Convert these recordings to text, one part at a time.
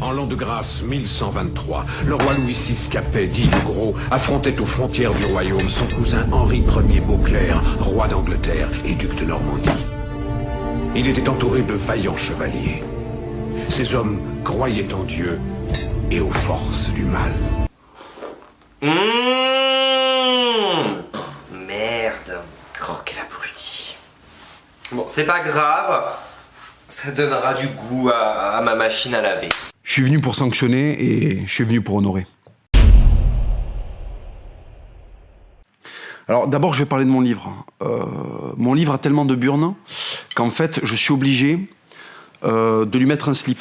En l'an de grâce 1123, le roi Louis VI Capet, dit le Gros, affrontait aux frontières du royaume son cousin Henri Ier Beauclerc, roi d'Angleterre et duc de Normandie. Il était entouré de vaillants chevaliers. Ces hommes croyaient en Dieu et aux forces du mal. Merde. Croque l'abruti. Bon, c'est pas grave. Ça donnera du goût à ma machine à laver. Je suis venu pour sanctionner et je suis venu pour honorer. Alors d'abord, je vais parler de mon livre. Mon livre a tellement de burnes qu'en fait, je suis obligé de lui mettre un slip.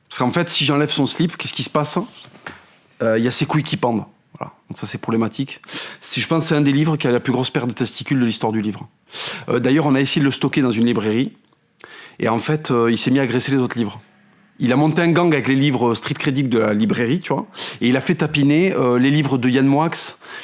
Parce qu'en fait, si j'enlève son slip, qu'est-ce qui se passe? Il y a ses couilles qui pendent. Voilà. Donc ça, c'est problématique. Je pense que c'est un des livres qui a la plus grosse paire de testicules de l'histoire du livre. D'ailleurs, on a essayé de le stocker dans une librairie. Et en fait, il s'est mis à agresser les autres livres. Il a monté un gang avec les livres street crédibles de la librairie, tu vois. Et il a fait tapiner les livres de Yann Moix,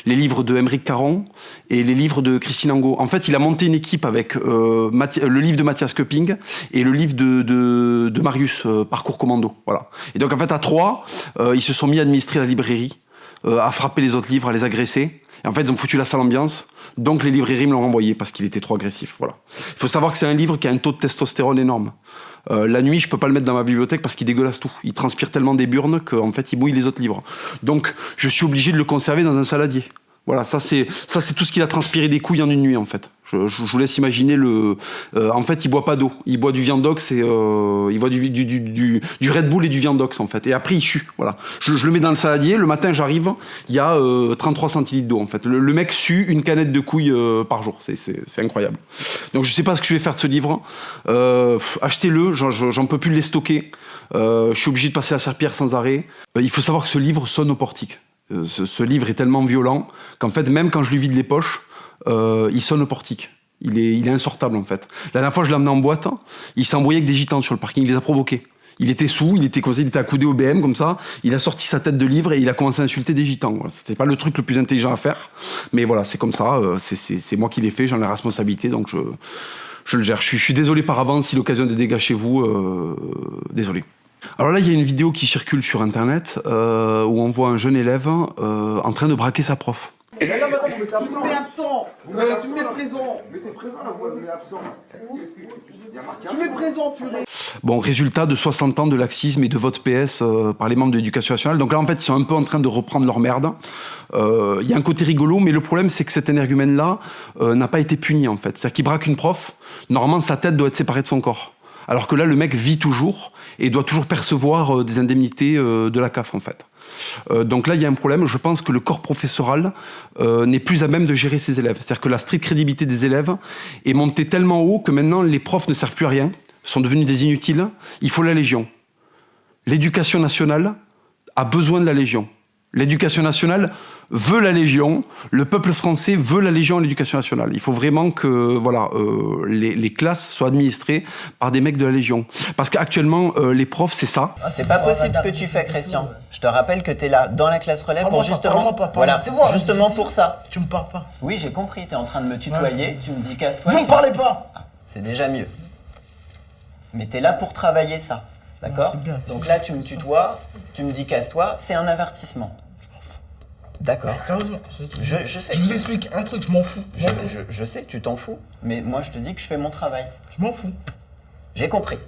les livres de Émeric Caron et les livres de Christine Angot. En fait, il a monté une équipe avec le livre de Mathias Köpping et le livre de Marius, Parcours Commando. Voilà. Et donc, en fait, à trois, ils se sont mis à administrer la librairie, à frapper les autres livres, à les agresser. Et en fait, ils ont foutu la sale ambiance. Donc, les librairies me l'ont renvoyé parce qu'il était trop agressif. Voilà. Il faut savoir que c'est un livre qui a un taux de testostérone énorme. La nuit, je peux pas le mettre dans ma bibliothèque parce qu'il dégueulasse tout. Il transpire tellement des burnes qu'en fait, il mouille les autres livres. Donc, je suis obligé de le conserver dans un saladier. Voilà, ça c'est tout ce qu'il a transpiré des couilles en une nuit, en fait. Je vous laisse imaginer le... en fait, il boit pas d'eau. Il boit du Viandox et il boit du Red Bull et du Viandox, en fait. Et après, il sue. Voilà. Je le mets dans le saladier. Le matin, j'arrive, il y a 33 centilitres d'eau, en fait. Le mec sue une canette de couilles par jour. C'est incroyable. Donc, je sais pas ce que je vais faire de ce livre. Achetez-le. J'en peux plus les stocker. Je suis obligé de passer à serpillère sans arrêt. Il faut savoir que ce livre sonne au portique. Ce livre est tellement violent qu'en fait, même quand je lui vide les poches, il sonne au portique. Il est insortable, en fait. La dernière fois, je l'ai emmené en boîte, il s'est embrouillé avec des gitans sur le parking, il les a provoqués. Il était sous, il était accoudé au BM, comme ça, il a sorti sa tête de livre et il a commencé à insulter des gitans. Voilà. C'était pas le truc le plus intelligent à faire, mais voilà, c'est comme ça, c'est moi qui l'ai fait, j'en ai la responsabilité, donc je le gère. Je suis désolé par avance si l'occasion des dégâts chez vous, désolé. Alors là, il y a une vidéo qui circule sur Internet où on voit un jeune élève en train de braquer sa prof. Mais là, madame, tu m'es absent. Tu m'es présent. Mais t'es présent, là, moi, mais absent. Tu m'es présent, purée. Bon, résultat de 60 ans de laxisme et de vote PS par les membres de l'Éducation nationale. Donc là, en fait, ils sont un peu en train de reprendre leur merde. Il y a un côté rigolo, mais le problème, c'est que cet énergumène-là n'a pas été puni, en fait. C'est-à-dire qu'il braque une prof, normalement, sa tête doit être séparée de son corps. Alors que là, le mec vit toujours et doit toujours percevoir des indemnités de la CAF, en fait. Donc là, il y a un problème. Je pense que le corps professoral n'est plus à même de gérer ses élèves. C'est-à-dire que la stricte crédibilité des élèves est montée tellement haut que maintenant, les profs ne servent plus à rien, sont devenus des inutiles. Il faut la Légion. L'éducation nationale a besoin de la Légion. L'éducation nationale veut la Légion, le peuple français veut la Légion à l'éducation nationale. Il faut vraiment que voilà, les classes soient administrées par des mecs de la Légion. Parce qu'actuellement, les profs, c'est ça. C'est pas possible ce que tu fais, Christian. Je te rappelle que t'es là, dans la classe relève, pour justement... Voilà, justement pour ça. Tu me parles pas. Oui, j'ai compris, t'es en train de me tutoyer, tu me dis casse-toi. Vous me parlez pas. C'est déjà mieux. Mais t'es là pour travailler ça, d'accord? Donc là, tu me tutoies, tu me dis casse-toi, c'est un avertissement. D'accord. Sérieusement, je sais. Je vous explique un truc, je m'en fous. Je sais que tu t'en fous, mais moi je te dis que je fais mon travail. Je m'en fous. J'ai compris.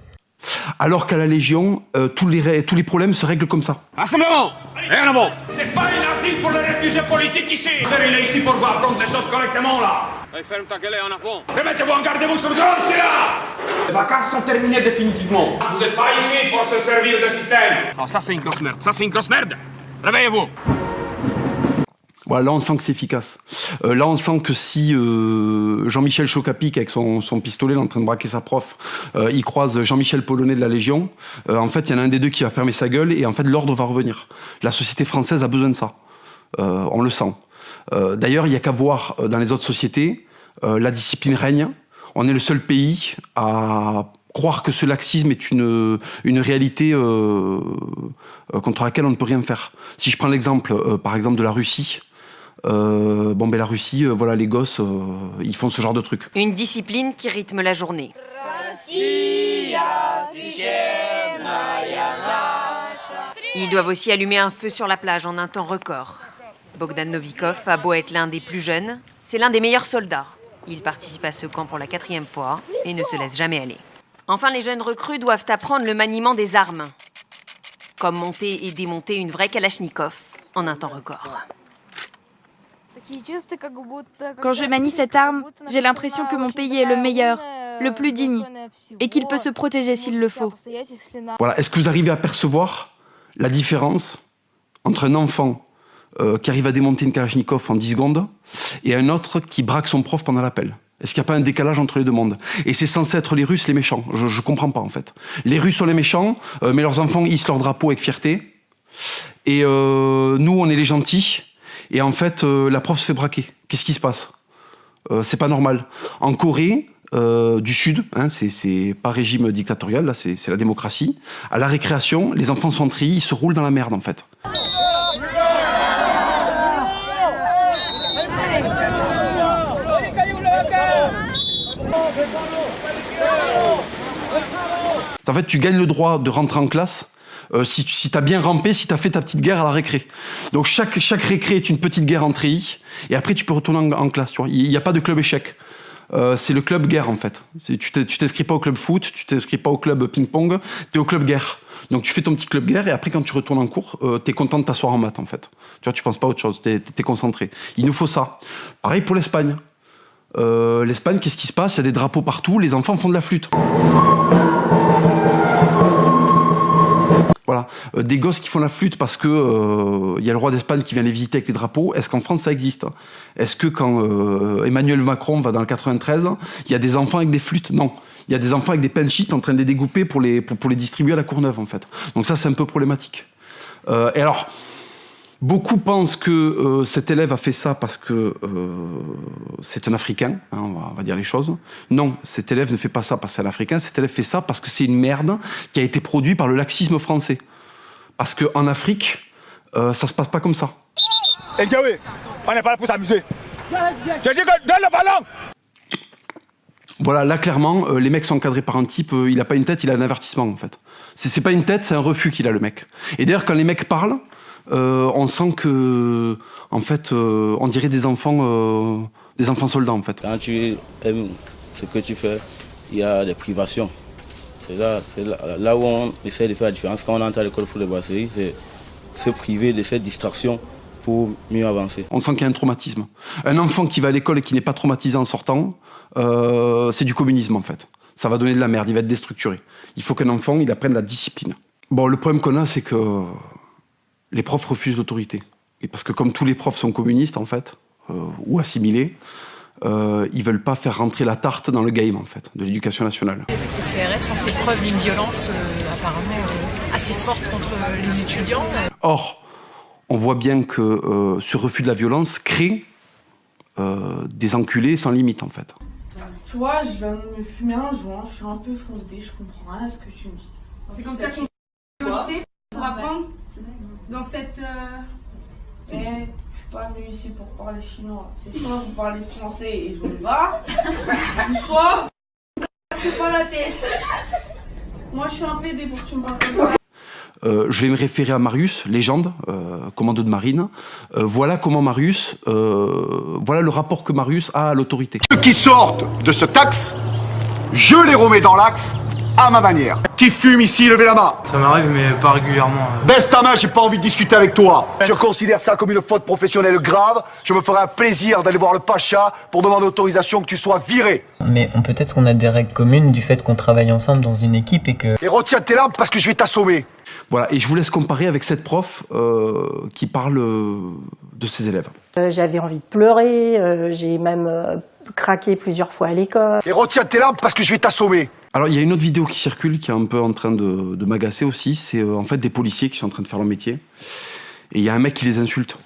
Alors qu'à la Légion, tous les problèmes se règlent comme ça. Rassemblement! Rien à bon! C'est pas une asile pour les réfugiés politiques ici! Il est ici pour vous apprendre les choses correctement, là! Allez, ferme ta gueule en avant! Remettez-vous en gardez-vous sur le grand, c'est là! Les vacances sont terminées définitivement. Vous n'êtes pas ici pour se servir de système! Non, ça c'est une grosse merde, ça c'est une grosse merde! Réveillez-vous! Voilà, là on sent que c'est efficace. Là on sent que si Jean-Michel Chocapic avec son pistolet là, en train de braquer sa prof, il croise Jean-Michel Polonais de la Légion, en fait il y en a un des deux qui va fermer sa gueule et en fait l'ordre va revenir. La société française a besoin de ça. On le sent. D'ailleurs il n'y a qu'à voir dans les autres sociétés, la discipline règne. On est le seul pays à croire que ce laxisme est une réalité contre laquelle on ne peut rien faire. Si je prends l'exemple par exemple de la Russie, la Russie, voilà, les gosses, ils font ce genre de trucs. Une discipline qui rythme la journée. Ils doivent aussi allumer un feu sur la plage en un temps record. Bogdan Novikov a beau être l'un des plus jeunes, c'est l'un des meilleurs soldats. Il participe à ce camp pour la 4e fois et ne se laisse jamais aller. Enfin, les jeunes recrues doivent apprendre le maniement des armes. Comme monter et démonter une vraie Kalachnikov en un temps record. Quand je manie cette arme, j'ai l'impression que mon pays est le meilleur, le plus digne, et qu'il peut se protéger s'il le faut. Voilà. Est-ce que vous arrivez à percevoir la différence entre un enfant qui arrive à démonter une Kalachnikov en 10 secondes et un autre qui braque son prof pendant l'appel? Est-ce qu'il n'y a pas un décalage entre les deux mondes? Et c'est censé être les Russes les méchants. Je comprends pas en fait. Les Russes sont les méchants, mais leurs enfants hissent leur drapeau avec fierté. Et nous, on est les gentils. Et en fait, la prof se fait braquer. Qu'est-ce qui se passe? C'est pas normal. En Corée du Sud, hein, c'est pas régime dictatorial, là, c'est la démocratie. À la récréation, les enfants sont triés, ils se roulent dans la merde en fait. En fait, tu gagnes le droit de rentrer en classe si tu as bien rampé, si tu as fait ta petite guerre à la récré. Donc chaque récré est une petite guerre en treillis, et après tu peux retourner en classe. Tu vois. Il n'y a pas de club échec. C'est le club guerre en fait. Tu t'inscris pas au club foot, tu t'inscris pas au club ping-pong, tu es au club guerre. Donc tu fais ton petit club guerre, et après quand tu retournes en cours, tu es content de t'asseoir en maths en fait. Tu vois, tu penses pas à autre chose, tu es concentré. Il nous faut ça. Pareil pour l'Espagne. L'Espagne, qu'est-ce qui se passe? Il y a des drapeaux partout, les enfants font de la flûte. Voilà, des gosses qui font la flûte parce que y a le roi d'Espagne qui vient les visiter avec les drapeaux. Est-ce qu'en France ça existe? Est-ce que quand Emmanuel Macron va dans le 93, il y a des enfants avec des flûtes? Non, il y a des enfants avec des pinchites en train de les découper pour les distribuer à la Courneuve en fait. Donc ça c'est un peu problématique. Et alors, beaucoup pensent que cet élève a fait ça parce que c'est un Africain, hein, on va dire les choses. Non, cet élève ne fait pas ça parce que c'est un Africain, cet élève fait ça parce que c'est une merde qui a été produite par le laxisme français. Parce qu'en Afrique, ça se passe pas comme ça. Et Diaoué, on n'est pas là pour s'amuser. J'ai dit que donne le ballon! Voilà, là clairement, les mecs sont encadrés par un type, il a pas une tête, il a un avertissement en fait. C'est pas une tête, c'est un refus qu'il a le mec. Et d'ailleurs quand les mecs parlent, on sent que, en fait, on dirait des enfants soldats, en fait. Quand tu aimes ce que tu fais, il y a des privations. C'est là où on essaie de faire la différence. Quand on entre à l'école pour les brasseries, c'est se priver de cette distraction pour mieux avancer. On sent qu'il y a un traumatisme. Un enfant qui va à l'école et qui n'est pas traumatisé en sortant, c'est du communisme, en fait. Ça va donner de la merde, il va être déstructuré. Il faut qu'un enfant, il apprenne la discipline. Bon, le problème qu'on a, c'est que les profs refusent l'autorité. Et parce que comme tous les profs sont communistes, en fait, ou assimilés, ils veulent pas faire rentrer la tarte dans le game, en fait, de l'éducation nationale. Les CRS ont fait preuve d'une violence apparemment assez forte contre les étudiants. Or, on voit bien que ce refus de la violence crée des enculés sans limite, en fait. Tu vois, je viens de me fumer un joint, je suis un peu foncé, je comprends rien à ce que tu me dis. C'est comme ça qu'on est au lycée pour apprendre dans cette... Je suis pas venu ici pour parler chinois. C'est soit vous parlez français et je me barre, ou soit vous cassez pas la tête. Moi je suis un PD pour que tu me parles comme ça. Je vais me référer à Marius, légende, commando de marine. Voilà comment Marius, voilà le rapport que Marius a à l'autorité. Ceux qui sortent de ce taxe, je les remets dans l'axe à ma manière. Qui fume ici, levez la main. Ça m'arrive, mais pas régulièrement. Baisse ta main, j'ai pas envie de discuter avec toi. Je considère ça comme une faute professionnelle grave. Je me ferai un plaisir d'aller voir le Pacha pour demander autorisation que tu sois viré. Mais peut-être qu'on a des règles communes du fait qu'on travaille ensemble dans une équipe et que... Et retiens tes larmes parce que je vais t'assommer. Voilà, et je vous laisse comparer avec cette prof qui parle de ses élèves. J'avais envie de pleurer, j'ai même craqué plusieurs fois à l'école. Et retiens tes larmes parce que je vais t'assommer. Alors il y a une autre vidéo qui circule qui est un peu en train de m'agacer aussi, c'est en fait des policiers qui sont en train de faire leur métier. Et il y a un mec qui les insulte.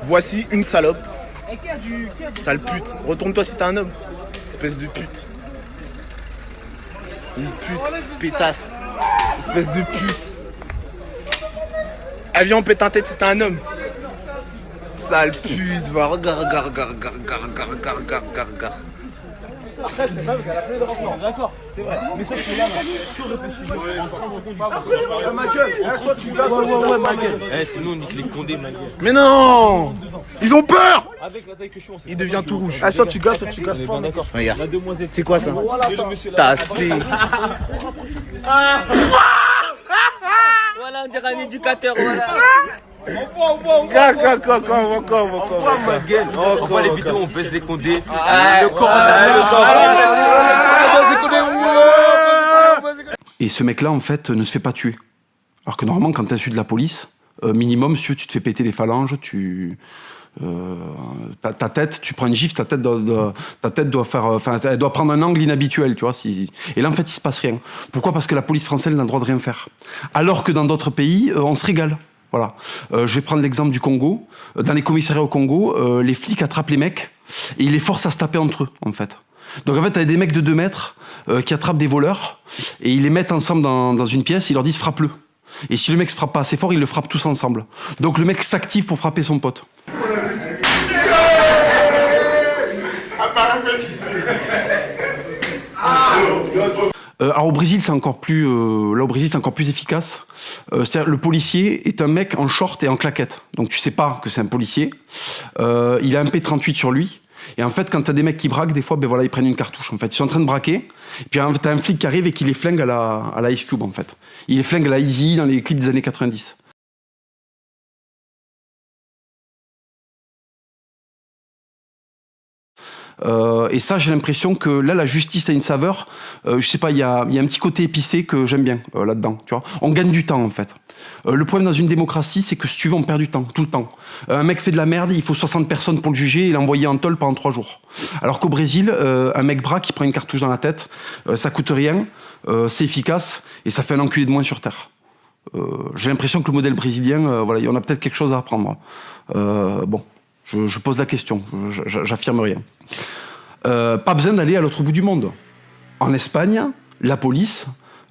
Voici une salope. Sale pute, retourne-toi si t'es un homme. Espèce de pute. Une pute, pétasse. Espèce de pute. Avion pète un tête si t'es un homme. Sale pute, va, regarde. D'accord. C'est vrai. Mais ça, c'est là, Michael, soit tu gazes, ouais, Michael. Sinon, on nique les condés, Michael. Mais non! Ils ont peur! Avec la taille que je suis, Il devient tout rouge. Soit tu gazes pas. Regarde. C'est quoi ça? T'as aspect. Voilà, on dirait un éducateur, voilà. On voit les vidéos, on baisse les condés. Et ce mec-là, en fait, ne se fait pas tuer. Alors que normalement, quand tu insultes la police, minimum, si tu te fais péter les phalanges, ta tête, tu prends une gifle, ta tête doit faire, enfin, elle doit prendre un angle inhabituel, tu vois. Et là, en fait, il se passe rien. Pourquoi? Parce que la police française n'a le droit de rien faire. Alors que dans d'autres pays, on se régale. Voilà. Je vais prendre l'exemple du Congo. Dans les commissariats au Congo, les flics attrapent les mecs et ils les forcent à se taper entre eux, en fait. Donc en fait, t'as des mecs de 2 mètres qui attrapent des voleurs et ils les mettent ensemble dans une pièce, ils leur disent frappe-le. Et si le mec se frappe pas assez fort, ils le frappent tous ensemble. Donc le mec s'active pour frapper son pote. Alors au Brésil, c'est encore plus, efficace. Le policier est un mec en short et en claquette. Donc tu sais pas que c'est un policier. Il a un P38 sur lui. Et en fait, quand t'as des mecs qui braquent, des fois, ben voilà, ils prennent une cartouche. En fait, ils sont en train de braquer. Et puis t'as un flic qui arrive et qui les flingue à la Ice Cube, en fait. Il les flingue à la Easy dans les clips des années 90. Et ça, j'ai l'impression que là, la justice a une saveur. Je sais pas, il y a un petit côté épicé que j'aime bien là-dedans. Tu vois, on gagne du temps en fait. Le problème dans une démocratie, c'est que si tu veux, on perd du temps, tout le temps. Un mec fait de la merde, il faut 60 personnes pour le juger et l'envoyer en tôle pendant 3 jours. Alors qu'au Brésil, un mec braque, qui prend une cartouche dans la tête, ça coûte rien, c'est efficace et ça fait un enculé de moins sur terre. J'ai l'impression que le modèle brésilien, voilà, il y en a peut-être quelque chose à apprendre. Bon, je pose la question, j'affirme rien. Pas besoin d'aller à l'autre bout du monde. En Espagne, la police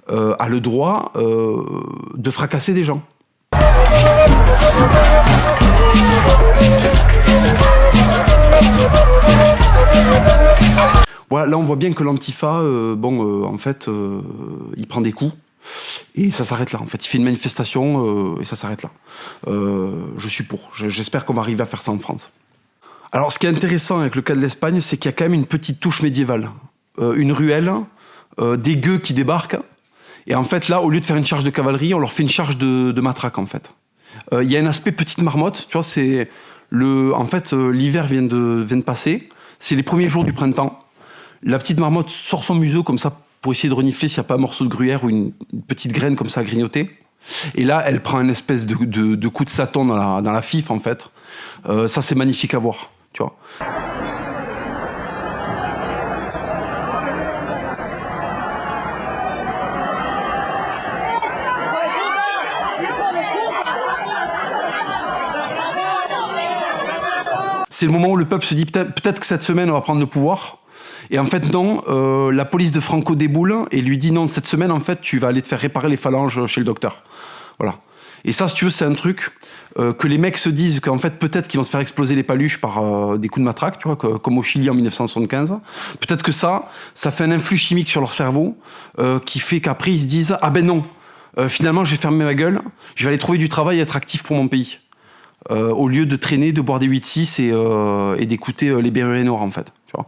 a le droit de fracasser des gens. Voilà, là on voit bien que l'Antifa, en fait, il prend des coups. Et ça s'arrête là. En fait, il fait une manifestation et ça s'arrête là. Je suis pour. J'espère qu'on va arriver à faire ça en France. Alors, ce qui est intéressant avec le cas de l'Espagne, c'est qu'il y a quand même une petite touche médiévale. Une ruelle, des gueux qui débarquent. Et en fait, là, au lieu de faire une charge de cavalerie, on leur fait une charge de matraque, en fait. Il y a un aspect petite marmotte. Tu vois, c'est en fait, l'hiver vient de passer. C'est les premiers jours du printemps. La petite marmotte sort son museau comme ça pour essayer de renifler s'il n'y a pas un morceau de gruyère ou une petite graine comme ça à grignoter. Et là, elle prend une espèce de coup de saton dans la fif, en fait. Ça, c'est magnifique à voir. Tu vois. C'est le moment où le peuple se dit peut-être que cette semaine on va prendre le pouvoir. Et en fait non, la police de Franco déboule et lui dit non, cette semaine en fait tu vas aller te faire réparer les phalanges chez le docteur. Voilà. Et ça, si tu veux, c'est un truc que les mecs se disent qu'en fait, peut-être qu'ils vont se faire exploser les paluches par des coups de matraque, tu vois, comme au Chili en 1975. Peut-être que ça fait un influx chimique sur leur cerveau qui fait qu'après, ils se disent « Ah ben non, finalement, je vais fermer ma gueule, je vais aller trouver du travail et être actif pour mon pays. » Au lieu de traîner, de boire des 8-6 et d'écouter les Berruriers noirs, en fait. Tu vois.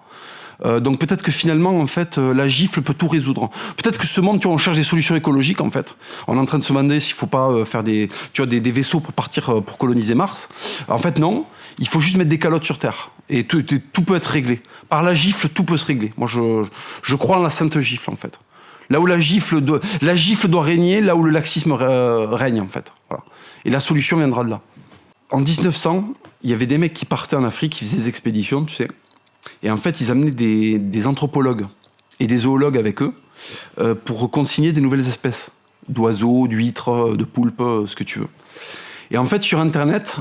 Donc peut-être que finalement, en fait, la gifle peut tout résoudre. Peut-être que ce monde, tu vois, on cherche des solutions écologiques, en fait. On est en train de se demander s'il faut pas faire des vaisseaux pour partir, pour coloniser Mars. En fait, non. Il faut juste mettre des calottes sur Terre. Et tout peut être réglé. Par la gifle, tout peut se régler. Moi, je crois en la sainte gifle, en fait. Là où la gifle doit régner, là où le laxisme règne, en fait. Voilà. Et la solution viendra de là. En 1900, il y avait des mecs qui partaient en Afrique, qui faisaient des expéditions, tu sais. Et en fait, ils amenaient des anthropologues et des zoologues avec eux pour consigner des nouvelles espèces. D'oiseaux, d'huîtres, de poulpes, ce que tu veux. Et en fait, sur Internet,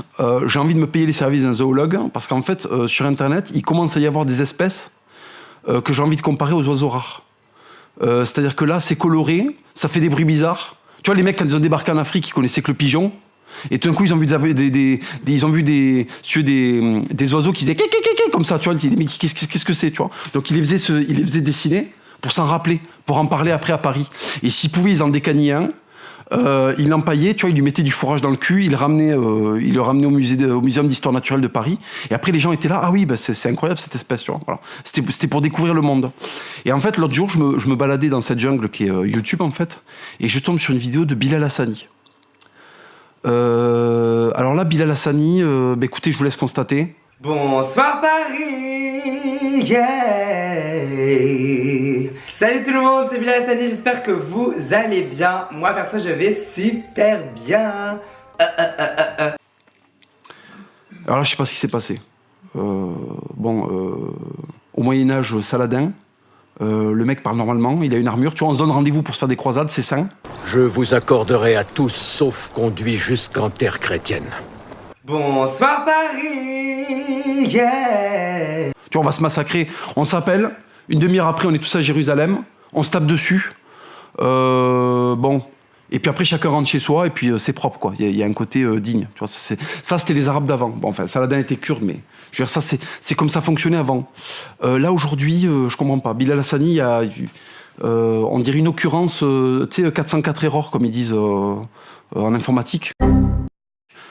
j'ai envie de me payer les services d'un zoologue parce qu'en fait, sur Internet, il commence à y avoir des espèces que j'ai envie de comparer aux oiseaux rares. C'est-à-dire que là, c'est coloré, ça fait des bruits bizarres. Tu vois, les mecs, quand ils ont débarqué en Afrique, ils connaissaient que le pigeon. Et tout d'un coup, ils ont vu des oiseaux qui faisaient comme ça, tu vois. Mais qu'est-ce que c'est, tu vois. Donc, ils les faisaient dessiner. pour s'en rappeler, pour en parler après à Paris. Et s'ils pouvaient, ils en décagnaient un. Il l'empaillait, tu vois, il lui mettait du fourrage dans le cul, il le ramenait au Muséum d'Histoire Naturelle de Paris. Et après, les gens étaient là, ah oui, bah c'est incroyable cette espèce, tu vois. Voilà. C'était pour découvrir le monde. Et en fait, l'autre jour, je me baladais dans cette jungle qui est YouTube, en fait, et je tombe sur une vidéo de Bilal Hassani. Alors là, Bilal Hassani, bah écoutez, je vous laisse constater. Bonsoir Paris, yeah. Salut tout le monde, c'est Bilal Hassani, j'espère que vous allez bien. Moi perso je vais super bien. Alors là je sais pas ce qui s'est passé. Au Moyen-Âge, Saladin, le mec parle normalement, il a une armure, tu vois, on se donne rendez-vous pour se faire des croisades, c'est sain. Je vous accorderai à tous, sauf conduit jusqu'en terre chrétienne. Bonsoir Paris, yeah. Tu vois, on va se massacrer, on s'appelle, une demi-heure après on est tous à Jérusalem, on se tape dessus, bon, et puis après chacun rentre chez soi et puis c'est propre quoi, il y a un côté digne, tu vois, ça c'était les Arabes d'avant, bon enfin Saladin était kurde mais je veux dire ça c'est comme ça fonctionnait avant. Là aujourd'hui je comprends pas, Bilal Hassani il y a on dirait une occurrence, tu sais 404 erreurs comme ils disent en informatique.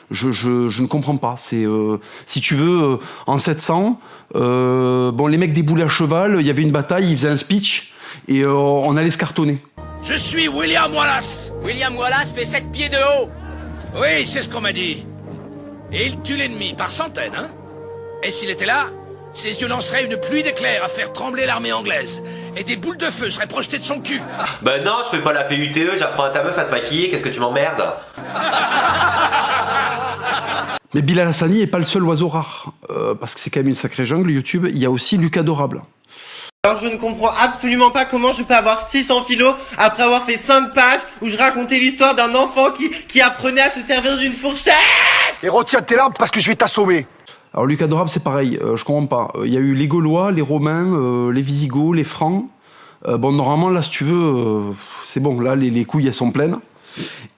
Je ne comprends pas. C'est si tu veux, en 700, bon, les mecs déboulaient à cheval, il y avait une bataille, ils faisaient un speech et on allait se cartonner. Je suis William Wallace. William Wallace fait 7 pieds de haut. Oui, c'est ce qu'on m'a dit. Et il tue l'ennemi par centaines, hein. Et s'il était là, ses yeux lanceraient une pluie d'éclairs à faire trembler l'armée anglaise. Et des boules de feu seraient projetées de son cul. Bah non, je fais pas la PUTE, j'apprends à ta meuf à se maquiller, qu'est-ce que tu m'emmerdes? Mais Bilal Hassani n'est pas le seul oiseau rare, parce que c'est quand même une sacrée jungle, YouTube. Il y a aussi Lucas Adorable. Alors je ne comprends absolument pas comment je peux avoir 600 kilos après avoir fait 5 pages où je racontais l'histoire d'un enfant qui apprenait à se servir d'une fourchette. Et retiens tes larmes parce que je vais t'assommer. Alors Lucas Adorable c'est pareil, je comprends pas. Il y a eu les Gaulois, les Romains, les Visigoths, les Francs. Bon normalement là si tu veux, c'est bon, là les couilles elles sont pleines.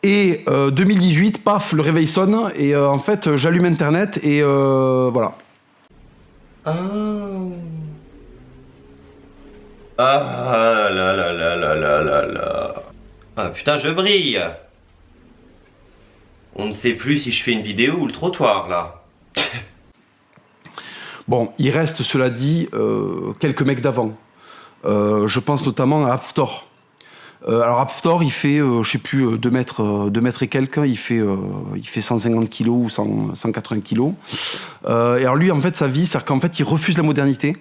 Et 2018, paf, le réveil sonne et en fait j'allume internet et voilà. Ah là là là là là là là. Ah putain je brille. On ne sait plus si je fais une vidéo ou le trottoir là. Bon, il reste cela dit quelques mecs d'avant. Je pense notamment à Haftor. Alors Haftor il fait je sais plus 2 mètres et quelques, il fait 150 kilos ou 180 kilos. Et alors lui en fait sa vie c'est qu'en fait il refuse la modernité,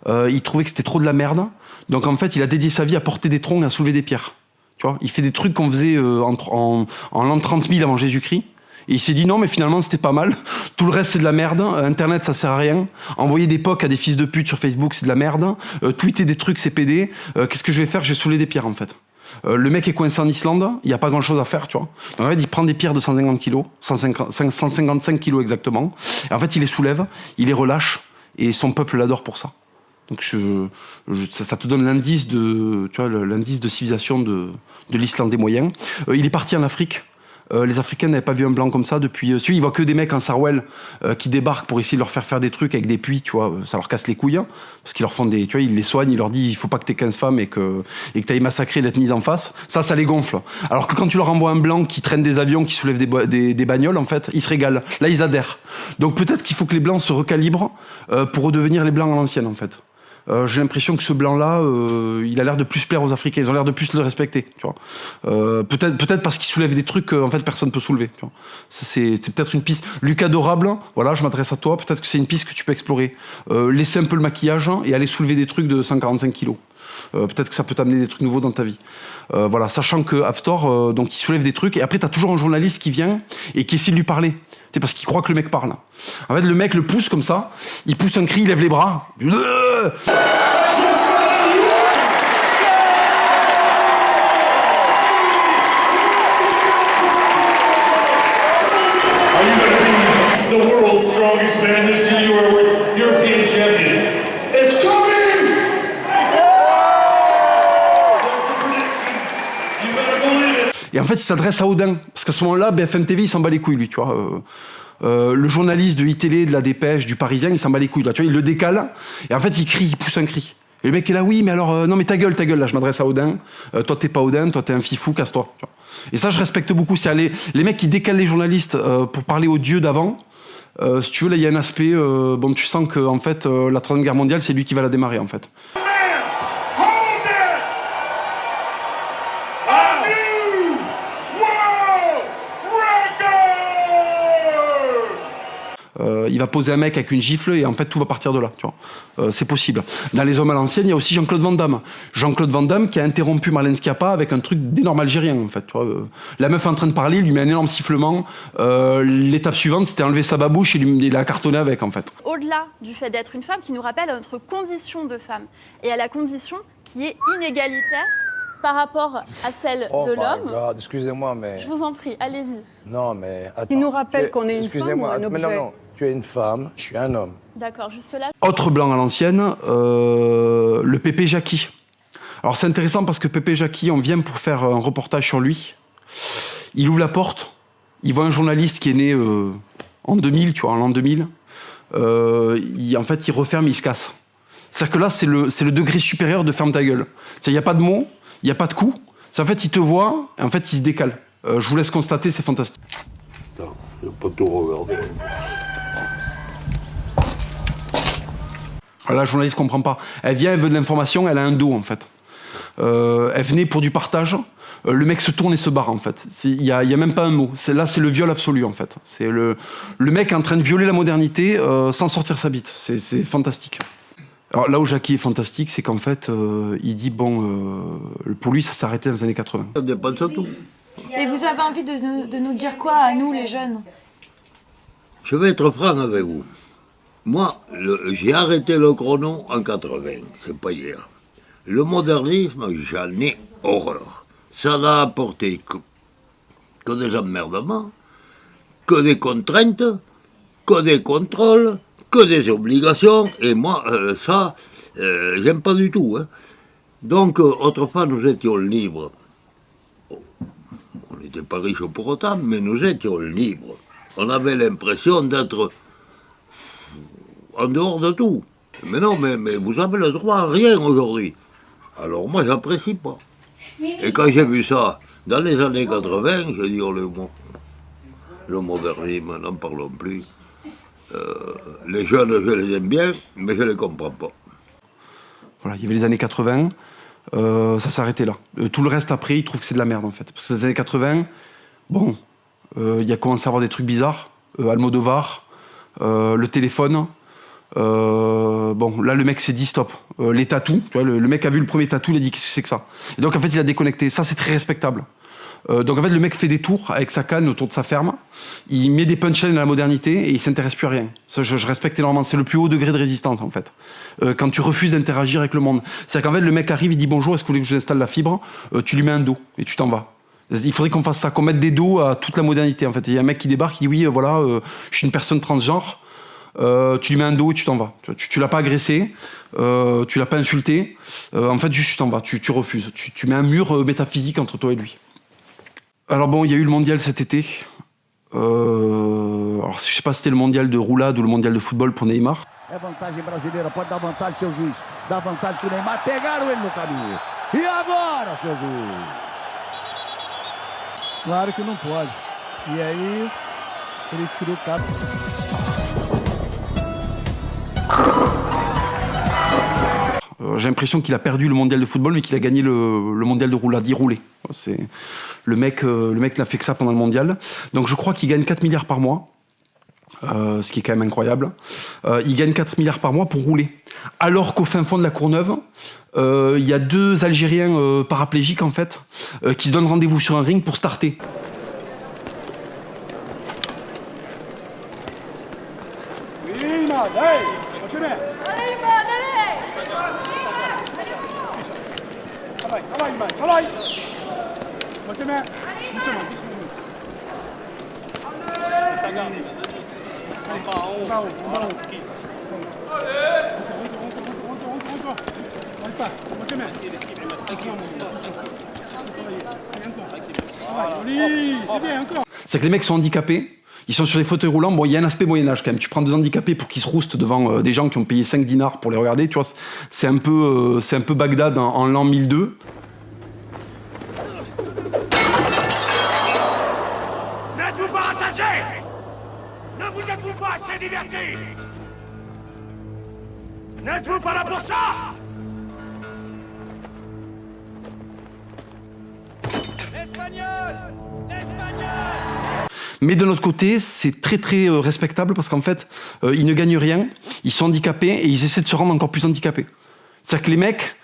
il trouvait que c'était trop de la merde, donc en fait il a dédié sa vie à porter des troncs et à soulever des pierres. Tu vois, il fait des trucs qu'on faisait en l'an 30 000 avant Jésus-Christ. Et il s'est dit non mais finalement c'était pas mal, tout le reste c'est de la merde, internet ça sert à rien, envoyer des pocs à des fils de pute sur Facebook c'est de la merde, tweeter des trucs c'est pédé, qu'est-ce que je vais faire? Je vais soulever des pierres en fait. Le mec est coincé en Islande, il n'y a pas grand chose à faire, tu vois. Donc en fait, il prend des pierres de 150 kilos, 155 kilos exactement, et en fait, il les soulève, il les relâche, et son peuple l'adore pour ça. Donc ça te donne l'indice de, tu vois, l'indice de civilisation de l'Islande des moyens. Il est parti en Afrique. Les Africains n'avaient pas vu un blanc comme ça depuis... ils voient que des mecs en Sarwell qui débarquent pour essayer de leur faire des trucs avec des puits, tu vois, ça leur casse les couilles, hein, parce qu'ils leur font des... Tu vois, ils les soignent, ils leur disent il faut pas que t'aies 15 femmes et que t'ailles massacrer l'ethnie d'en face. Ça les gonfle. Alors que quand tu leur envoies un blanc qui traîne des avions, qui soulève des bagnoles, en fait, ils se régalent. Là, ils adhèrent. Donc peut-être qu'il faut que les blancs se recalibrent pour redevenir les blancs à l'ancienne, en fait. J'ai l'impression que ce blanc-là, il a l'air de plus plaire aux Africains. Ils ont l'air de plus le respecter, tu vois. Peut-être parce qu'il soulève des trucs en fait personne ne peut soulever. Tu vois. C'est peut-être une piste. Lucas Adorable, voilà, je m'adresse à toi. Peut-être que c'est une piste que tu peux explorer. Laisser un peu le maquillage et aller soulever des trucs de 145 kilos. Peut-être que ça peut t'amener des trucs nouveaux dans ta vie. Voilà, sachant que Haftor, donc il soulève des trucs et après t'as toujours un journaliste qui vient et qui essaie de lui parler. C'est parce qu'il croit que le mec parle. En fait, le mec le pousse comme ça, il pousse un cri, il lève les bras. The world's strongest man this year, you are European champion. It's coming! Et en fait, il s'adresse à Odin. Parce qu'à ce moment-là, BFM TV, il s'en bat les couilles, lui, tu vois. Le journaliste de iTélé, de la Dépêche, du Parisien, il s'en bat les couilles. Là, tu vois, il le décale. Et en fait, il crie, il pousse un cri. Et le mec est là, oui, mais alors, non, mais ta gueule, là, je m'adresse à Odin. Toi, t'es pas Odin, toi, t'es un fifou, casse-toi. Et ça, je respecte beaucoup. C'est les mecs qui décalent les journalistes pour parler aux dieux d'avant. Si tu veux, là, il y a un aspect, bon, tu sens que, en fait, la Troisième Guerre mondiale, c'est lui qui va la démarrer, en fait. Il va poser un mec avec une gifle et en fait tout va partir de là, tu vois. C'est possible. Dans Les Hommes à l'ancienne, il y a aussi Jean-Claude Van Damme. Jean-Claude Van Damme qui a interrompu Marlène Schiappa avec un truc d'énorme algérien, en fait. Tu vois. La meuf est en train de parler, il lui met un énorme sifflement. L'étape suivante, c'était enlever sa babouche et il a cartonné avec, en fait. Au-delà du fait d'être une femme, qui nous rappelle à notre condition de femme et à la condition qui est inégalitaire par rapport à celle de l'homme. Excusez-moi, mais... Je vous en prie, allez-y. Non, mais... Attends. Qui nous rappelle qu'on est une femme ou un objet. Non, tu es une femme, je suis un homme. D'accord, jusque-là. Autre blanc à l'ancienne, le Pépé Jacqui. Alors c'est intéressant parce que Pépé Jacqui, on vient pour faire un reportage sur lui. Il ouvre la porte, il voit un journaliste qui est né en 2000, tu vois, en l'an 2000. En fait, il referme, il se casse. C'est-à-dire que là, c'est le degré supérieur de ferme ta gueule. Il n'y a pas de mots, il n'y a pas de coup. En fait, il te voit, et en fait, il se décale. Je vous laisse constater, c'est fantastique. Attends, je vais pas tout regarder. La journaliste ne comprend pas. Elle vient, elle veut de l'information, elle a un dos, en fait. Elle venait pour du partage. Le mec se tourne et se barre, en fait. Il y a même pas un mot. Là, c'est le viol absolu, en fait. C'est le mec en train de violer la modernité sans sortir sa bite. C'est fantastique. Alors là où Jacqui est fantastique, c'est qu'en fait, il dit, bon, pour lui, ça s'est arrêté dans les années 80. Ça dépend de tout. Et vous avez envie de nous dire quoi, à nous, les jeunes? Je vais être franc avec vous. Moi, j'ai arrêté le chrono en 80, c'est pas hier. Le modernisme, j'en ai horreur. Ça n'a apporté que des emmerdements, que des contraintes, que des contrôles, que des obligations. Et moi, ça, j'aime pas du tout. Hein. Donc, autrefois, nous étions libres. On n'était pas riches pour autant, mais nous étions libres. On avait l'impression d'être en dehors de tout. Mais non, mais vous avez le droit à rien aujourd'hui. Alors moi, j'apprécie pas. Et quand j'ai vu ça, dans les années 80, j'ai dit, oh, le modernisme, n'en parlons plus. Les jeunes, je les aime bien, mais je les comprends pas. Voilà, il y avait les années 80, ça s'arrêtait là. Tout le reste après, ils trouvent que c'est de la merde, en fait. Parce que les années 80, bon, il y a commencé à avoir des trucs bizarres. Almodovar, le téléphone. Bon, là, le mec s'est dit stop. Les tatous, tu vois, le mec a vu le premier tatou, il a dit qu'est-ce que c'est que ça. Et donc, en fait, il a déconnecté. Ça, c'est très respectable. Donc, en fait, le mec fait des tours avec sa canne autour de sa ferme. Il met des punchlines à la modernité et il s'intéresse plus à rien. Ça, je respecte énormément. C'est le plus haut degré de résistance, en fait. Quand tu refuses d'interagir avec le monde. C'est-à-dire qu'en fait, le mec arrive, il dit bonjour, est-ce que vous voulez que je vous installe la fibre? Tu lui mets un dos et tu t'en vas. Il faudrait qu'on fasse ça, qu'on mette des dos à toute la modernité, en fait. Il y a un mec qui débarque, qui dit oui, voilà, je suis une personne transgenre. Tu lui mets un dos et tu t'en vas. Tu l'as pas agressé, tu l'as pas insulté. En fait, juste tu t'en vas, tu refuses. Tu mets un mur métaphysique entre toi et lui. Alors bon, il y a eu le mondial cet été. Alors je sais pas si c'était le mondial de roulade ou le mondial de football pour Neymar. É vantagem brasileira, pode dar vantagem seu juiz. Dá vantagem pro Neymar, pegaram ele no caminho. E agora, seu juiz? Claro que não pode. E aí, ele tirou o carro. J'ai l'impression qu'il a perdu le mondial de football, mais qu'il a gagné le mondial de roulade. Il roulait. Le mec n'a fait que ça pendant le mondial. Donc je crois qu'il gagne 4 milliards par mois, ce qui est quand même incroyable. Il gagne 4 milliards par mois pour rouler. Alors qu'au fin fond de la Courneuve, il y a 2 Algériens paraplégiques, en fait, qui se donnent rendez-vous sur un ring pour starter. C'est que les mecs sont handicapés, Ils sont sur des fauteuils roulants. Bon, il y a un aspect Moyen-Âge quand même. Tu prends 2 handicapés pour qu'ils se roustent devant des gens qui ont payé 5 dinars pour les regarder. Tu vois, c'est un peu Bagdad en l'an 1002. N'êtes-vous pas rassasiés? Ne vous êtes-vous pas assez divertis? N'êtes-vous pas là pour ça? L'espagnol! Mais de l'autre côté, c'est très très respectable parce qu'en fait, ils ne gagnent rien, ils sont handicapés et ils essaient de se rendre encore plus handicapés. C'est-à-dire que les mecs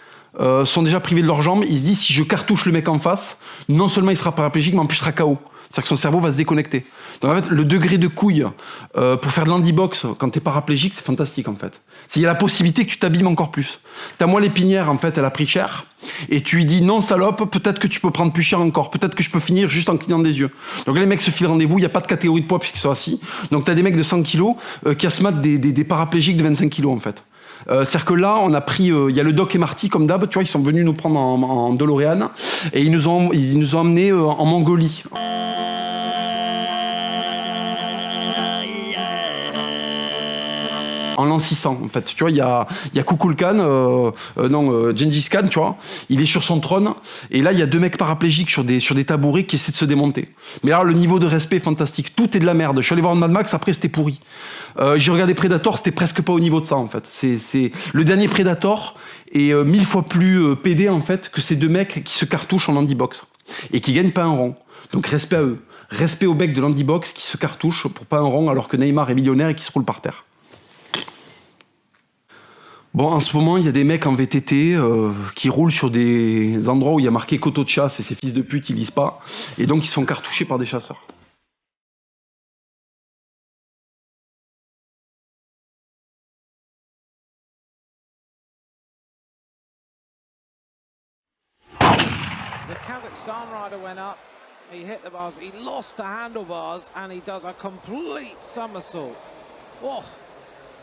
sont déjà privés de leurs jambes, ils se disent si je cartouche le mec en face, non seulement il sera paraplégique, mais en plus il sera KO. C'est-à-dire que son cerveau va se déconnecter. Donc en fait, le degré de couille pour faire de l'handibox quand t'es paraplégique, c'est fantastique en fait. Il y a la possibilité que tu t'abîmes encore plus. Ta moelle épinière, en fait, elle a pris cher. Et tu lui dis non salope, peut-être que tu peux prendre plus cher encore. Peut-être que je peux finir juste en clignant des yeux. Donc les mecs se filent rendez-vous, il n'y a pas de catégorie de poids puisqu'ils sont assis. Donc t'as des mecs de 100 kilos qui asmatent des paraplégiques de 25 kilos en fait. C'est-à-dire que là, on a pris, il y a le Doc et Marty comme d'hab, tu vois, ils sont venus nous prendre en DeLorean et ils nous ont emmenés en Mongolie. En l'an 600, en fait. Tu vois, il y a Kukulkan, Gengis Khan, tu vois, il est sur son trône, et là, il y a 2 mecs paraplégiques sur des tabourets qui essaient de se démonter. Mais là, le niveau de respect est fantastique. Tout est de la merde. Je suis allé voir Mad Max, après, c'était pourri. J'ai regardé Predator, c'était presque pas au niveau de ça, en fait. Le dernier Predator est 1000 fois plus pédé, en fait, que ces 2 mecs qui se cartouchent en handibox, et qui gagnent pas un rond. Donc, respect à eux. Respect aux mecs de l'handibox qui se cartouchent pour pas un rond, alors que Neymar est millionnaire et qui se roule par terre. Bon, en ce moment, il y a des mecs en VTT qui roulent sur des endroits où il y a marqué coteau de chasse et ces fils de pute, ils lisent pas. Et donc, ils sont cartouchés par des chasseurs. The Kazakhstan rider went up, he hit the bars, he lost the handlebars and he does a complete somersault. Oh,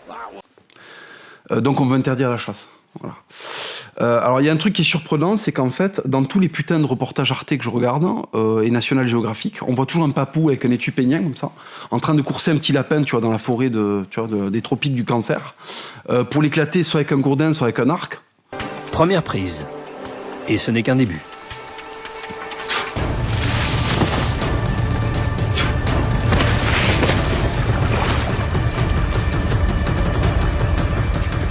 that was... Donc on veut interdire la chasse. Voilà. Alors il y a un truc qui est surprenant, c'est qu'en fait, dans tous les putains de reportages Arte que je regarde, et National Geographic, on voit toujours un papou avec un étui peignant, comme ça, en train de courser un petit lapin, tu vois, dans la forêt des tropiques du cancer, pour l'éclater soit avec un gourdin, soit avec un arc. Première prise. Et ce n'est qu'un début.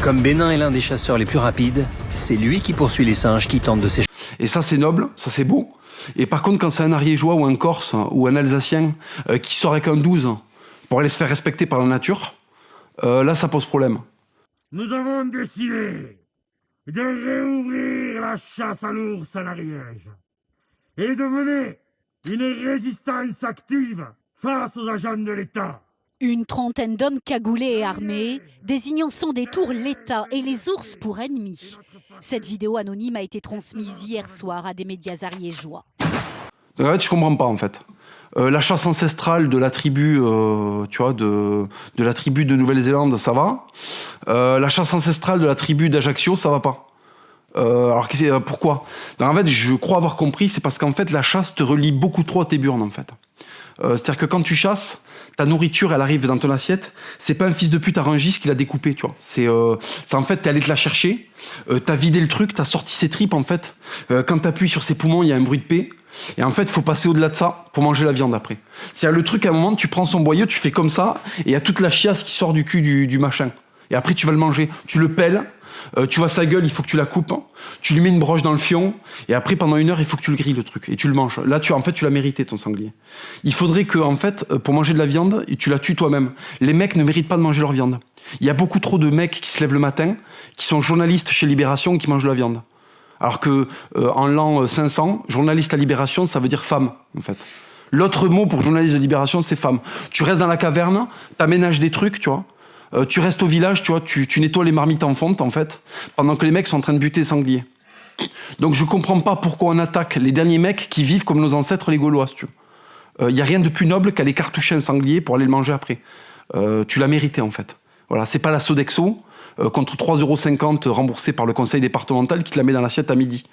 Comme Bénin est l'un des chasseurs les plus rapides, c'est lui qui poursuit les singes qui tentent de s'échapper. Et ça, c'est noble, ça, c'est beau. Et par contre, quand c'est un Ariégeois ou un Corse ou un Alsacien qui sort avec un 12 pour aller se faire respecter par la nature, là, ça pose problème. Nous avons décidé de réouvrir la chasse à l'ours en Ariège et de mener une résistance active face aux agents de l'État. Une trentaine d'hommes cagoulés et armés, désignant sans détour l'État et les ours pour ennemis. Cette vidéo anonyme a été transmise hier soir à des médias ariégeois. En fait, je comprends pas, en fait. La chasse ancestrale de la tribu, tu vois, de la tribu de Nouvelle-Zélande, ça va. La chasse ancestrale de la tribu d'Ajaccio, ça va pas. Alors, pourquoi? Donc, en fait, je crois avoir compris, c'est parce qu'en fait, la chasse te relie beaucoup trop à tes burnes, en fait. C'est-à-dire que quand tu chasses, ta nourriture, elle arrive dans ton assiette. C'est pas un fils de pute à Rungis qui l'a découpé, tu vois. C'est en fait, t'es allé te la chercher, t'as vidé le truc, t'as sorti ses tripes, en fait. Quand t'appuies sur ses poumons, il y a un bruit de paix. Et en fait, il faut passer au-delà de ça pour manger la viande après. C'est-à-dire le truc, à un moment, tu prends son boyau, tu fais comme ça, et il y a toute la chiasse qui sort du cul du machin. Et après, tu vas le manger. Tu le pèles, tu vois sa gueule, il faut que tu la coupes, tu lui mets une broche dans le fion, et après, pendant 1 heure, il faut que tu le grilles, le truc, et tu le manges. Là, en fait, tu l'as mérité, ton sanglier. Il faudrait que, en fait, pour manger de la viande, tu la tues toi-même. Les mecs ne méritent pas de manger leur viande. Il y a beaucoup trop de mecs qui se lèvent le matin, qui sont journalistes chez Libération, qui mangent de la viande. Alors que, en l'an 500, journaliste à Libération, ça veut dire femme, en fait. L'autre mot pour journaliste de Libération, c'est femme. Tu restes dans la caverne, t'aménages des trucs, tu vois. Tu restes au village, tu vois, tu nettoies les marmites en fonte, en fait, pendant que les mecs sont en train de buter les sangliers. Donc je comprends pas pourquoi on attaque les derniers mecs qui vivent comme nos ancêtres les Gaulois, si tu veux. Y a rien de plus noble qu'aller cartoucher un sanglier pour aller le manger après. Tu l'as mérité, en fait. Voilà, c'est pas la Sodexo, contre 3,50 € remboursés par le conseil départemental qui te la met dans l'assiette à midi.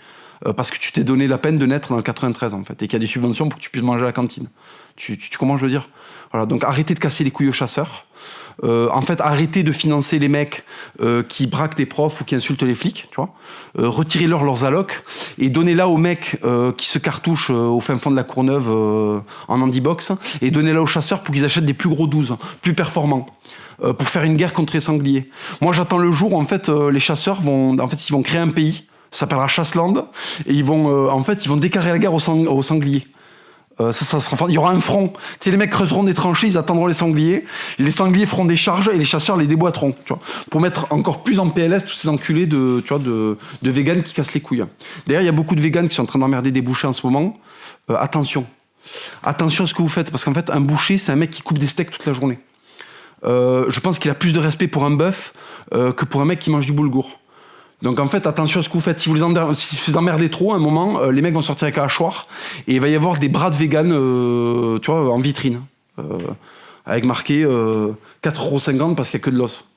parce que tu t'es donné la peine de naître dans le 93 en fait, et qu'il y a des subventions pour que tu puisses manger à la cantine. Tu comprends ce que je veux dire? Voilà, donc arrêtez de casser les couilles aux chasseurs. En fait, arrêtez de financer les mecs qui braquent des profs ou qui insultent les flics, tu vois. Retirez-leur leurs allocs et donnez-la aux mecs qui se cartouchent au fin fond de la Courneuve en handibox, et donnez-la aux chasseurs pour qu'ils achètent des plus gros 12, plus performants, pour faire une guerre contre les sangliers. Moi, j'attends le jour où en fait les chasseurs vont créer un pays, ça s'appellera Chasseland, et ils vont déclarer la guerre aux sangliers. Il y aura un front. Tu sais, les mecs creuseront des tranchées, ils attendront les sangliers feront des charges et les chasseurs les déboîteront, tu vois, pour mettre encore plus en PLS tous ces enculés de véganes qui cassent les couilles. D'ailleurs, il y a beaucoup de véganes qui sont en train d'emmerder des bouchers en ce moment. Attention à ce que vous faites, parce qu'en fait, un boucher, c'est un mec qui coupe des steaks toute la journée. Je pense qu'il a plus de respect pour un bœuf que pour un mec qui mange du boulgour. Donc en fait, attention à ce que vous faites. Si vous les emmerdez trop, à un moment, les mecs vont sortir avec un hachoir et il va y avoir des bras de vegan, tu vois, en vitrine, avec marqué 4,50 € parce qu'il n'y a que de l'os.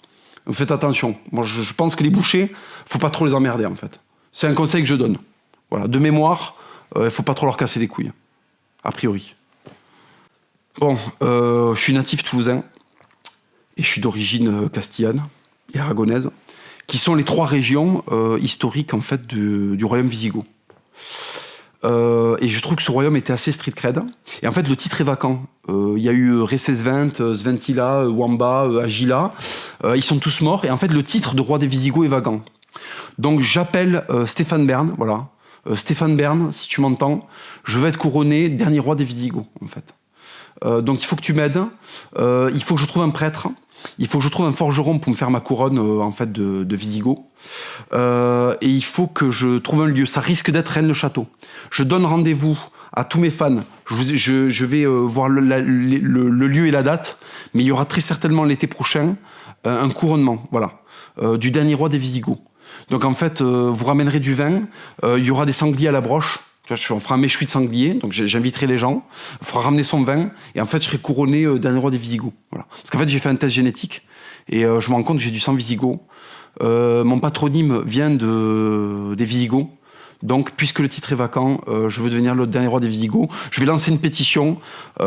Donc faites attention. Moi, je pense que les bouchers, faut pas trop les emmerder en fait. C'est un conseil que je donne. Voilà, de mémoire, il faut pas trop leur casser les couilles, a priori. Bon, je suis natif toulousain et je suis d'origine castillane et aragonaise, qui sont les 3 régions historiques en fait du royaume wisigoth. Et je trouve que ce royaume était assez street cred. Et en fait, le titre est vacant. Il y a eu Recesvent, Sventila, Wamba, Agila. Ils sont tous morts. Et en fait, le titre de roi des Visigoths est vacant. Donc, j'appelle Stéphane Bern. Voilà. Stéphane Bern, si tu m'entends, je veux être couronné dernier roi des Visigoths, en fait. Donc, il faut que tu m'aides. Il faut que je trouve un prêtre. Il faut que je trouve un forgeron pour me faire ma couronne en fait de Visigoth. Et il faut que je trouve un lieu. Ça risque d'être Rennes-le-Château. Je donne rendez-vous à tous mes fans. Je vais voir le lieu et la date, mais il y aura très certainement l'été prochain un couronnement, voilà, du dernier roi des Visigoths. Donc en fait, vous ramènerez du vin, il y aura des sangliers à la broche. On fera un méchoui de sanglier, donc j'inviterai les gens, il faudra ramener son vin, et en fait je serai couronné dernier roi des Visigoths. Voilà. Parce qu'en fait j'ai fait un test génétique, et je me rends compte que j'ai du sang Visigoth. Mon patronyme vient des Visigoths, donc puisque le titre est vacant, je veux devenir le dernier roi des Visigoths. Je vais lancer une pétition,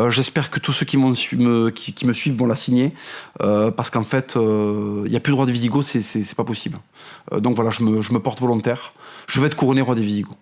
j'espère que tous ceux qui me suivent vont la signer, parce qu'en fait, il n'y a plus de roi des Visigoths, c'est pas possible. Donc voilà, je me porte volontaire, je vais être couronné roi des Visigoths.